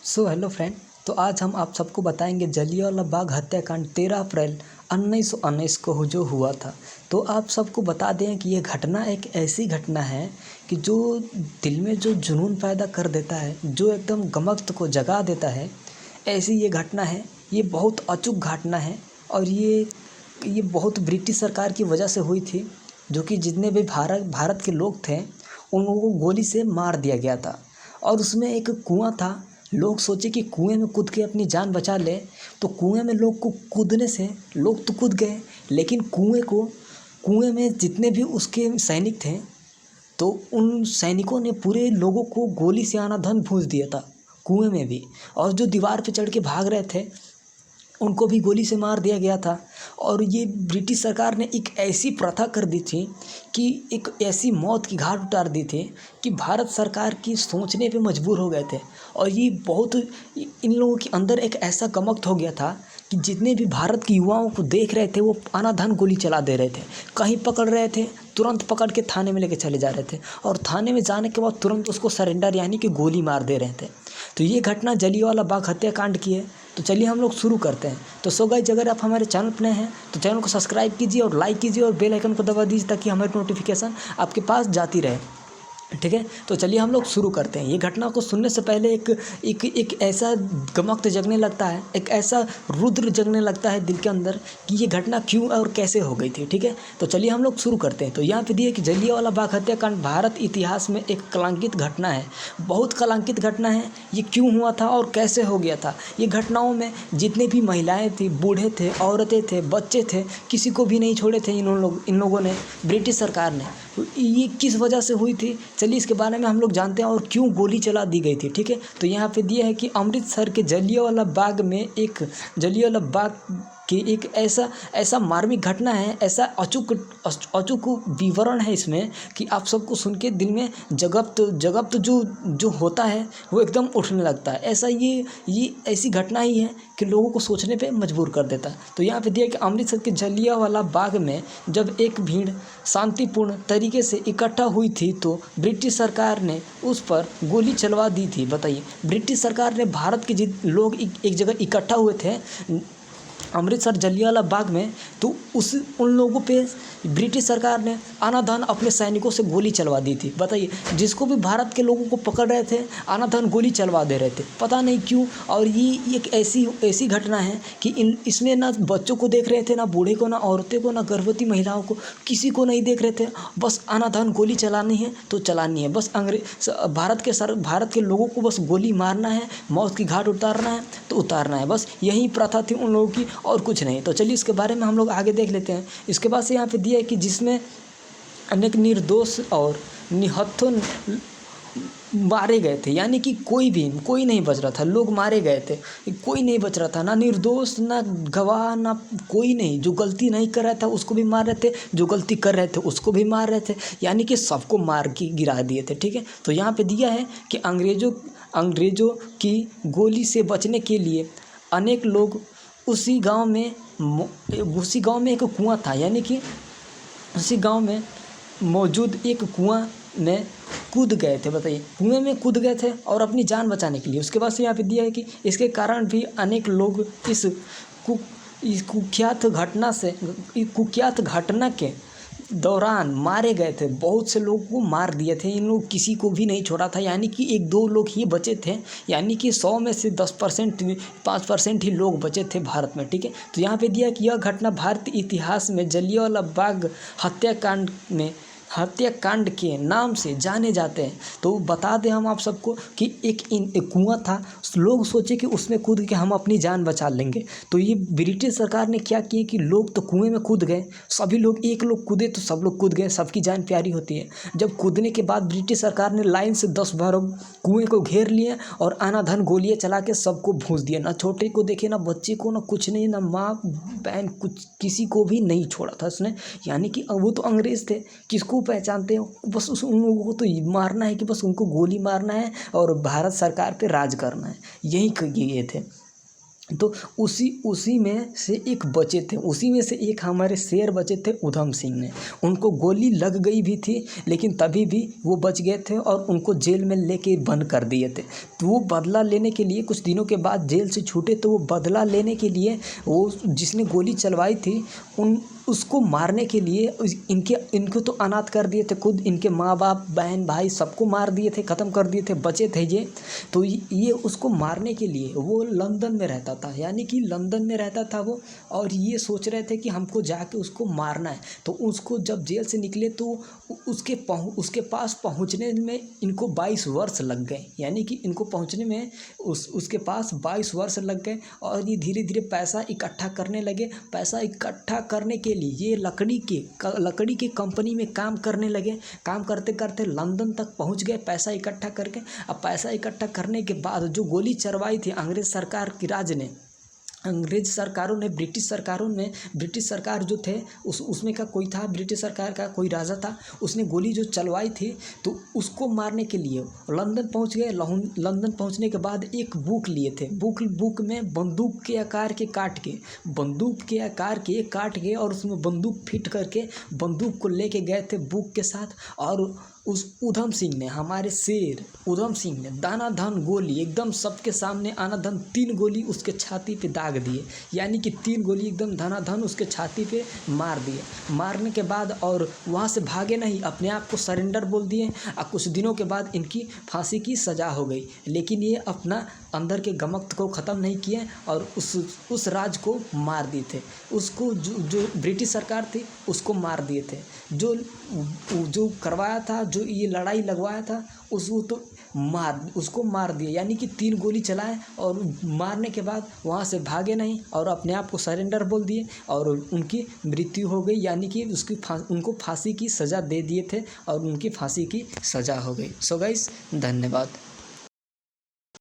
Hello friend. तो आज हम आप सबको बताएंगे जलियांवाला बाग हत्याकांड 13 अप्रैल 1919 को जो हुआ था। तो आप सबको बता दें कि ये घटना एक ऐसी घटना है कि जो दिल में जो जुनून पैदा कर देता है, जो एकदम गमक्त को जगा देता है, ऐसी ये घटना है। ये बहुत अचूक घटना है और ये बहुत ब्रिटिश सरकार की वजह से हुई थी, जो कि जितने भी भारत के लोग थे उन लोगों को गोली से मार दिया गया था। और उसमें एक कुआं था। लोग सोचे कि कुएं में कूद के अपनी जान बचा ले, तो कुएं में लोग को कूदने से लोग तो कूद गए, लेकिन कुएं में जितने भी उसके सैनिक थे, तो उन सैनिकों ने पूरे लोगों को गोली से आना भूंस दिया था कुएं में भी। और जो दीवार पे चढ़ के भाग रहे थे उनको भी गोली से मार दिया गया था। और ये ब्रिटिश सरकार ने एक ऐसी प्रथा कर दी थी कि एक ऐसी मौत की घाट उतार दी थी कि भारत सरकार की सोचने पे मजबूर हो गए थे। और ये बहुत इन लोगों के अंदर एक ऐसा गमक हो गया था कि जितने भी भारत के युवाओं को देख रहे थे वो आनाधान गोली चला दे रहे थे। कहीं पकड़ रहे थे, तुरंत पकड़ के थाने में लेके चले जा रहे थे, और थाने में जाने के बाद तुरंत उसको सरेंडर यानी कि गोली मार दे रहे थे। तो ये घटना जलियांवाला बाग हत्याकांड की है। तो चलिए हम लोग शुरू करते हैं। तो सो गाइस, अगर आप हमारे चैनल पर नए हैं तो चैनल को सब्सक्राइब कीजिए और लाइक कीजिए और बेल आइकन को दबा दीजिए ताकि हमारी नोटिफिकेशन आपके पास जाती रहे। ठीक है, तो चलिए हम लोग शुरू करते हैं। ये घटना को सुनने से पहले एक ऐसा गमक जगने लगता है, एक ऐसा रुद्र जगने लगता है दिल के अंदर कि ये घटना क्यों और कैसे हो गई थी। ठीक है, तो चलिए हम लोग शुरू करते हैं। तो यहाँ पे दिए कि जलियांवाला बाग हत्याकांड भारत इतिहास में एक कलंकित घटना है, बहुत कलंकित घटना है। ये क्यों हुआ था और कैसे हो गया था। ये घटनाओं में जितने भी महिलाएँ थी, बूढ़े थे, औरतें थे, बच्चे थे, किसी को भी नहीं छोड़े थे इन लोगों ने, ब्रिटिश सरकार ने। ये किस वजह से हुई थी, चलिए इसके बारे में हम लोग जानते हैं, और क्यों गोली चला दी गई थी। ठीक है, तो यहाँ पे दिया है कि अमृतसर के जलियांवाला बाग में जलियांवाला बाग की एक ऐसा मार्मिक घटना है, ऐसा अचूक विवरण है इसमें कि आप सबको सुन के दिल में जगत जो होता है वो एकदम उठने लगता है। ऐसा ये ऐसी घटना ही है कि लोगों को सोचने पे मजबूर कर देता है। तो यहाँ पे दिया कि अमृतसर के जलियांवाला बाग में जब एक भीड़ शांतिपूर्ण तरीके से इकट्ठा हुई थी तो ब्रिटिश सरकार ने उस पर गोली चलवा दी थी। बताइए, ब्रिटिश सरकार ने भारत के लोग एक जगह इकट्ठा हुए थे अमृतसर जलियांवाला बाग में, तो उन लोगों पे ब्रिटिश सरकार ने आनाधान अपने सैनिकों से गोली चलवा दी थी। बताइए, जिसको भी भारत के लोगों को पकड़ रहे थे आनाधान गोली चलवा दे रहे थे, पता नहीं क्यों। और ये एक ऐसी घटना है कि इसमें ना बच्चों को देख रहे थे, ना बूढ़े को, ना औरतें को, ना गर्भवती महिलाओं को, किसी को नहीं देख रहे थे। बस आनाधान गोली चलानी है तो चलानी है, बस भारत के लोगों को बस गोली मारना है, मौत की घाट उतारना है तो उतारना है। बस यही प्रथा थी उन लोगों की और कुछ नहीं। तो चलिए इसके बारे में हम लोग आगे देख लेते हैं। इसके बाद से यहाँ पे दिया है कि जिसमें अनेक निर्दोष और निहत्थों मारे गए थे, यानी कि कोई नहीं बच रहा था। लोग मारे गए थे, कोई नहीं बच रहा था, ना निर्दोष, ना गवाह, ना कोई नहीं। जो गलती नहीं कर रहा था उसको भी मार रहे थे, जो गलती कर रहे थे उसको भी मार रहे थे, यानी कि सबको मार के गिरा दिए थे। ठीक है, तो यहाँ पे दिया है कि अंग्रेज़ों की गोली से बचने के लिए अनेक लोग उसी गांव में एक कुआं था, यानी कि उसी गांव में मौजूद एक कुआं में कूद गए थे। बताइए, कुएं में कूद गए थे और अपनी जान बचाने के लिए। उसके बाद से यहाँ पे दिया है कि इसके कारण भी अनेक लोग इस कुख्यात घटना के दौरान मारे गए थे। बहुत से लोगों को मार दिए थे इन लोग, किसी को भी नहीं छोड़ा था, यानी कि 1-2 लोग ही बचे थे, यानी कि 100 में से 10% 5% ही लोग बचे थे भारत में। ठीक है, तो यहाँ पे दिया कि यह घटना भारतीय इतिहास में जलियांवाला बाग हत्याकांड के नाम से जाने जाते हैं। तो बता दें हम आप सबको कि एक कुआं था, लोग सोचे कि उसमें कूद के हम अपनी जान बचा लेंगे। तो ये ब्रिटिश सरकार ने क्या किया कि लोग तो कुएं में कूद गए, सभी लोग, एक लोग कूदे तो सब लोग कूद गए, सबकी जान प्यारी होती है। जब कूदने के बाद ब्रिटिश सरकार ने लाइन से 10-12 कुएं को घेर लिए और आनाधान गोलियाँ चला के सबको भूंस दिया। ना छोटे को देखे, ना बच्चे को, ना कुछ नहीं, ना माँ बहन, कुछ किसी को भी नहीं छोड़ा था उसने। यानी कि वो तो अंग्रेज़ थे, किसको पहचानते हो, बस उन लोगों को तो मारना है कि बस उनको गोली मारना है और भारत सरकार पे राज करना है, यही ये थे। तो उसी में से एक बचे थे, उसी में से एक हमारे शेर बचे थे ऊधम सिंह ने। उनको गोली लग गई भी थी, लेकिन तभी भी वो बच गए थे और उनको जेल में लेके बंद कर दिए थे। तो वो बदला लेने के लिए कुछ दिनों के बाद जेल से छूटे, तो वो बदला लेने के लिए वो जिसने गोली चलवाई थी उसको मारने के लिए इनको तो अनाथ कर दिए थे, खुद इनके माँ बाप बहन भाई सबको मार दिए थे, ख़त्म कर दिए थे, बचे थे ये। तो ये उसको मारने के लिए वो लंदन में रहता था, यानी कि लंदन में रहता था वो, और ये सोच रहे थे कि हमको जाके उसको मारना है। तो उसको जब जेल से निकले तो उसके पास पहुंचने में इनको 22 वर्ष लग गए, यानी कि इनको पहुंचने में उसके पास 22 वर्ष लग गए। और ये धीरे धीरे पैसा इकट्ठा करने लगे। पैसा इकट्ठा करने के लिए ये लकड़ी की कंपनी में काम करने लगे। काम करते करते लंदन तक पहुंच गए पैसा इकट्ठा करके। अब पैसा इकट्ठा करने के बाद जो गोली चलवाई थी अंग्रेज़ सरकार की राज ने, अंग्रेज सरकारों ने, ब्रिटिश सरकार जो थे उसमें का कोई था, ब्रिटिश सरकार का कोई राजा था, उसने गोली जो चलवाई थी तो उसको मारने के लिए लंदन पहुंच गए। लंदन पहुंचने के बाद एक बुक लिए थे। बुक में बंदूक के आकार के काट के और उसमें बंदूक फिट करके बंदूक को लेके गए थे बुक के साथ। और उस ऊधम सिंह ने, हमारे शेर ऊधम सिंह ने दानाधन गोली एकदम सबके सामने आनाधन 3 गोली उसके छाती पे दाग दिए, यानी कि 3 गोली एकदम धनाधन उसके छाती पे मार दिए। मारने के बाद और वहाँ से भागे नहीं, अपने आप को सरेंडर बोल दिए। और कुछ दिनों के बाद इनकी फांसी की सज़ा हो गई, लेकिन ये अपना अंदर के गमक को ख़त्म नहीं किए और उस राज को मार दिए थे। उसको जो ब्रिटिश सरकार थी उसको मार दिए थे। जो करवाया था, जो ये लड़ाई लगवाया था उसको मार दिए, यानी कि 3 गोली चलाए और मारने के बाद वहाँ से भागे नहीं और अपने आप को सरेंडर बोल दिए और उनकी मृत्यु हो गई, यानी कि उनको फांसी की सज़ा दे दिए थे और उनकी फांसी की सज़ा हो गई। सो गाइस, धन्यवाद।